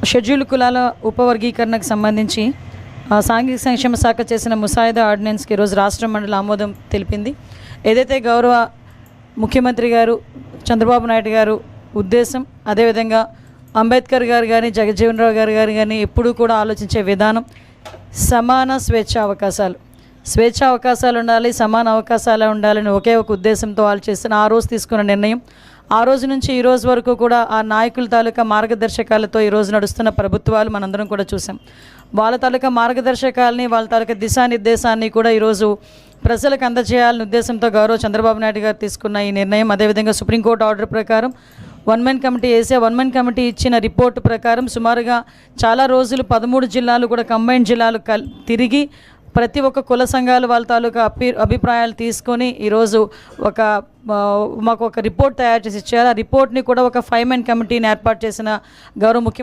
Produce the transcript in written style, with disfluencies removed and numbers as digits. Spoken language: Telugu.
షెడ్యూల్ కులాల ఉపవర్గీకరణకు సంబంధించి సాంఘిక సంక్షేమ శాఖ చేసిన ముసాయిదా ఆర్డినెన్స్కి ఈరోజు రాష్ట్ర మండలి ఆమోదం తెలిపింది. ఏదైతే గౌరవ ముఖ్యమంత్రి గారు చంద్రబాబు నాయుడు గారు ఉద్దేశం, అదేవిధంగా అంబేద్కర్ గారు కానీ జగజ్జీవన్ రావు గారు కానీ ఎప్పుడూ కూడా ఆలోచించే విధానం సమాన స్వేచ్ఛ అవకాశాలు ఉండాలి, సమాన అవకాశాలు ఉండాలని ఒకే ఒక ఉద్దేశంతో వాళ్ళు చేసిన ఆ రోజు తీసుకున్న నిర్ణయం. ఆ రోజు నుంచి ఈ రోజు వరకు కూడా ఆ నాయకుల తాలూకా మార్గదర్శకాలతో ఈరోజు నడుస్తున్న ప్రభుత్వాలు మనందరం కూడా చూసాం. వాళ్ళ తాలూకా మార్గదర్శకాలని, వాళ్ళ తాలూకా దిశానిర్దేశాన్ని కూడా ఈరోజు ప్రజలకు అందజేయాలనే ఉద్దేశంతో గౌరవ చంద్రబాబు నాయుడు గారు తీసుకున్న ఈ నిర్ణయం. అదేవిధంగా సుప్రీంకోర్టు ఆర్డర్ ప్రకారం 1 man కమిటీ వేసే 1 man కమిటీ ఇచ్చిన రిపోర్టు ప్రకారం సుమారుగా చాలా రోజులు 13 జిల్లాలు కూడా కంబైన్డ్ జిల్లాలు తిరిగి ప్రతి ఒక్క కుల సంఘాలు వాళ్ళ తాలూకా అభిప్రాయాలు తీసుకొని ఈరోజు మాకు ఒక రిపోర్ట్ తయారు చేసి ఇచ్చారు. ఆ రిపోర్ట్ని కూడా ఒక 5 man కమిటీని ఏర్పాటు చేసిన గౌరవ ముఖ్యమంత్రి